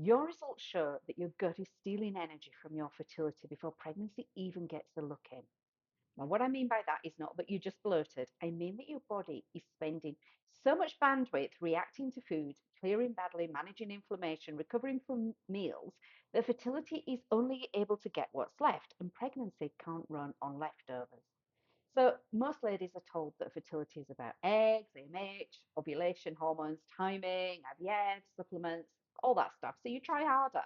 Your results show that your gut is stealing energy from your fertility before pregnancy even gets a look in. Now, what I mean by that is not that you just bloated. I mean that your body is spending so much bandwidth reacting to food, clearing badly, managing inflammation, recovering from meals, that fertility is only able to get what's left, and pregnancy can't run on leftovers. So, most ladies are told that fertility is about eggs, AMH, ovulation, hormones, timing, IVF, supplements, all that stuff. So, you try harder.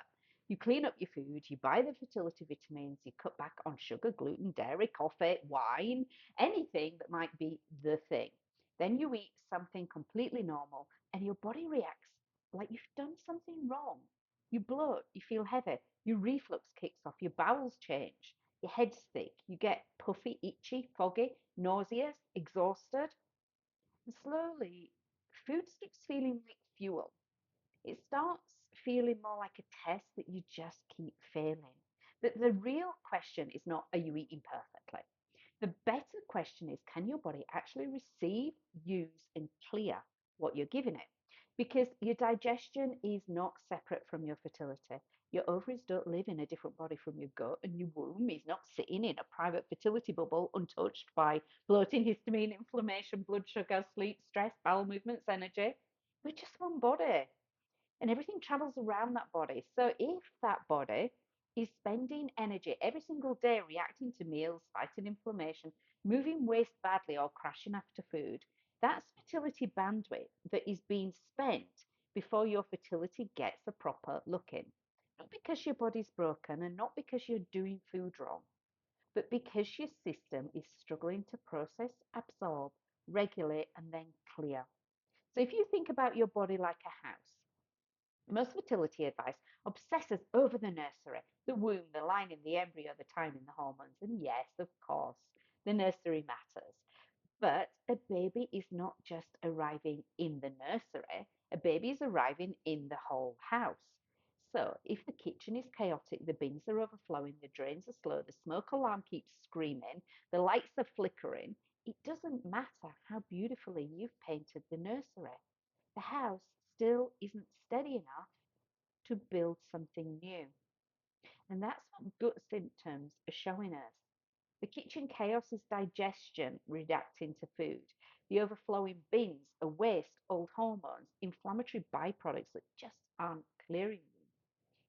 You clean up your food, you buy the fertility vitamins, you cut back on sugar, gluten, dairy, coffee, wine, anything that might be the thing. Then you eat something completely normal and your body reacts like you've done something wrong. You bloat, you feel heavy, your reflux kicks off, your bowels change, your head's thick, you get puffy, itchy, foggy, nauseous, exhausted. And slowly, food stops feeling like fuel. It starts feeling more like a test that you just keep failing. But the real question is not, are you eating perfectly? The better question is, can your body actually receive, use, and clear what you're giving it? Because your digestion is not separate from your fertility. Your ovaries don't live in a different body from your gut, and your womb is not sitting in a private fertility bubble untouched by bloating, histamine, inflammation, blood sugar, sleep, stress, bowel movements, energy. We're just one body and everything travels around that body. So if that body is spending energy every single day reacting to meals, fighting inflammation, moving waste badly, or crashing after food, that's fertility bandwidth that is being spent before your fertility gets a proper look in. Not because your body's broken and not because you're doing food wrong, but because your system is struggling to process, absorb, regulate, and then clear. So if you think about your body like a house, most fertility advice obsesses over the nursery, the womb, the lining, the embryo, the timing, the hormones. And yes, of course, the nursery matters. But a baby is not just arriving in the nursery, a baby is arriving in the whole house. So if the kitchen is chaotic, the bins are overflowing, the drains are slow, the smoke alarm keeps screaming, the lights are flickering, it doesn't matter how beautifully you've painted the nursery. The house still isn't steady enough to build something new. And that's what gut symptoms are showing us. The kitchen chaos is digestion reacting to food. The overflowing bins are waste, old hormones, inflammatory byproducts that just aren't clearing you.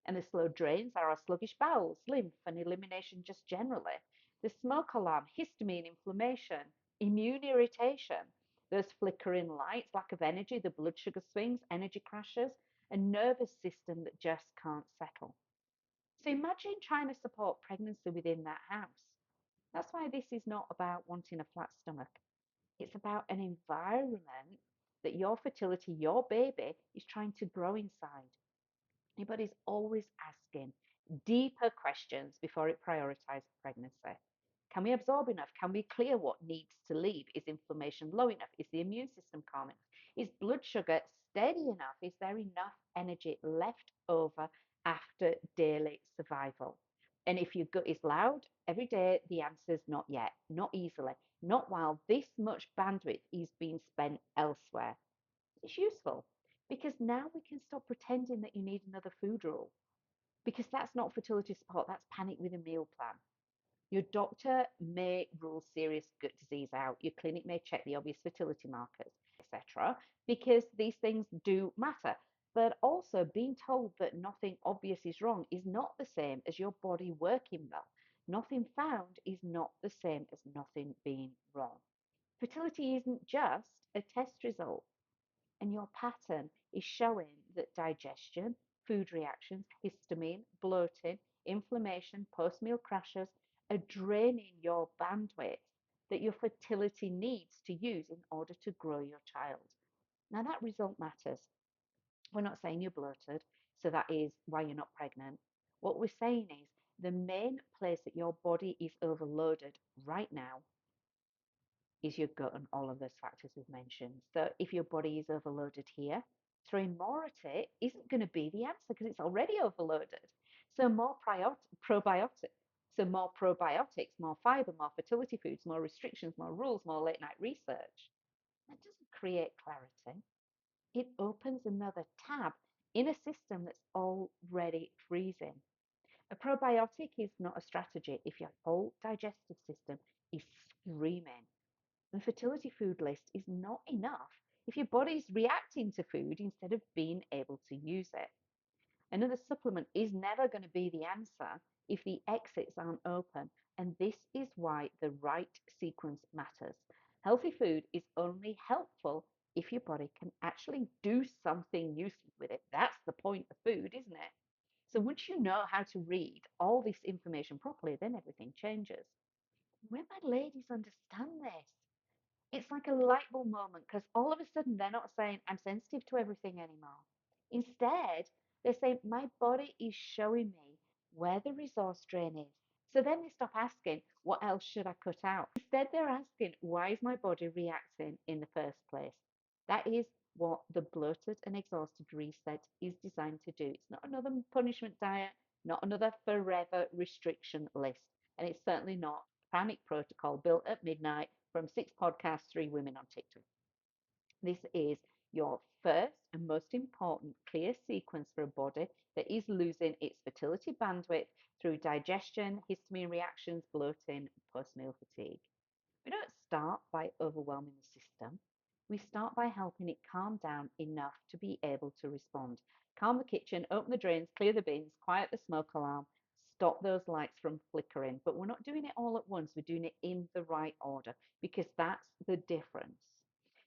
And the slow drains are our sluggish bowels, lymph, and elimination just generally. The smoke alarm, histamine, inflammation, immune irritation, those flickering lights, lack of energy, the blood sugar swings, energy crashes, a nervous system that just can't settle. So imagine trying to support pregnancy within that house. That's why this is not about wanting a flat stomach. It's about an environment that your fertility, your baby, is trying to grow inside. Anybody's always asking deeper questions before it prioritizes pregnancy. Can we absorb enough? Can we clear what needs to leave? Is inflammation low enough? Is the immune system calm enough? Is blood sugar steady enough? Is there enough energy left over after daily survival? And if your gut is loud every day, the answer is not yet, not easily, not while this much bandwidth is being spent elsewhere. It's useful because now we can stop pretending that you need another food rule because that's not fertility support, that's panic with a meal plan. Your doctor may rule serious gut disease out, your clinic may check the obvious fertility markers, etc., because these things do matter. But also, being told that nothing obvious is wrong is not the same as your body working well. Nothing found is not the same as nothing being wrong. Fertility isn't just a test result, and your pattern is showing that digestion, food reactions, histamine, bloating, inflammation, post meal crashes are draining your bandwidth that your fertility needs to use in order to grow your child. Now, that result matters. We're not saying you're bloated, so that is why you're not pregnant. What we're saying is the main place that your body is overloaded right now is your gut and all of those factors we've mentioned. So if your body is overloaded here, throwing more at it isn't going to be the answer because it's already overloaded. So more probiotics. So more probiotics, more fiber, more fertility foods, more restrictions, more rules, more late night research. That doesn't create clarity. It opens another tab in a system that's already freezing. A probiotic is not a strategy if your whole digestive system is screaming. The fertility food list is not enough if your body's reacting to food instead of being able to use it. Another supplement is never going to be the answer if the exits aren't open, and this is why the right sequence matters. Healthy food is only helpful if your body can actually do something useful with it. That's the point of food, isn't it? So once you know how to read all this information properly, then everything changes. When my ladies understand this, it's like a light bulb moment because all of a sudden they're not saying, I'm sensitive to everything anymore. Instead, they're saying, my body is showing me where the resource drain is. So then they stop asking, what else should I cut out? Instead, they're asking, why is my body reacting in the first place? That is what the bloated and exhausted reset is designed to do. It's not another punishment diet, not another forever restriction list. And it's certainly not panic protocol built at midnight from 6 podcasts, 3 women on TikTok. This is your first and most important clear sequence for a body that is losing its fertility bandwidth through digestion, histamine reactions, bloating, post-meal fatigue. We don't start by overwhelming the system. We start by helping it calm down enough to be able to respond. Calm the kitchen, open the drains, clear the bins, quiet the smoke alarm, stop those lights from flickering. But we're not doing it all at once. We're doing it in the right order because that's the difference.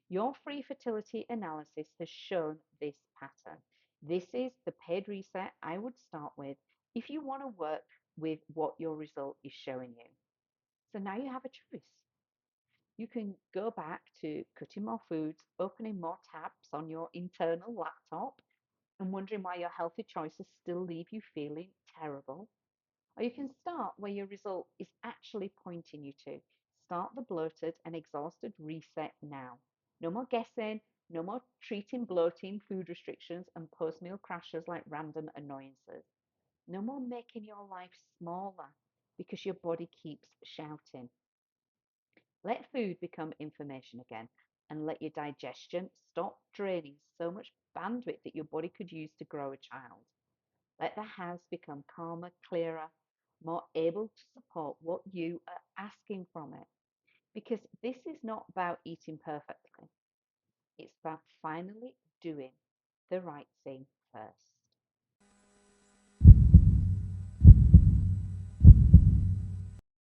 Your free fertility analysis has shown this pattern. This is the paid reset I would start with if you want to work with what your result is showing you. So now you have a choice. You can go back to cutting more foods, opening more tabs on your internal laptop, and wondering why your healthy choices still leave you feeling terrible. Or you can start where your result is actually pointing you to. Start the bloated and exhausted reset now. No more guessing, no more treating bloating, food restrictions, and post meal crashes like random annoyances. No more making your life smaller because your body keeps shouting. Let food become information again and let your digestion stop draining so much bandwidth that your body could use to grow a child. Let the house become calmer, clearer, more able to support what you are asking from it. Because this is not about eating perfectly, it's about finally doing the right thing first.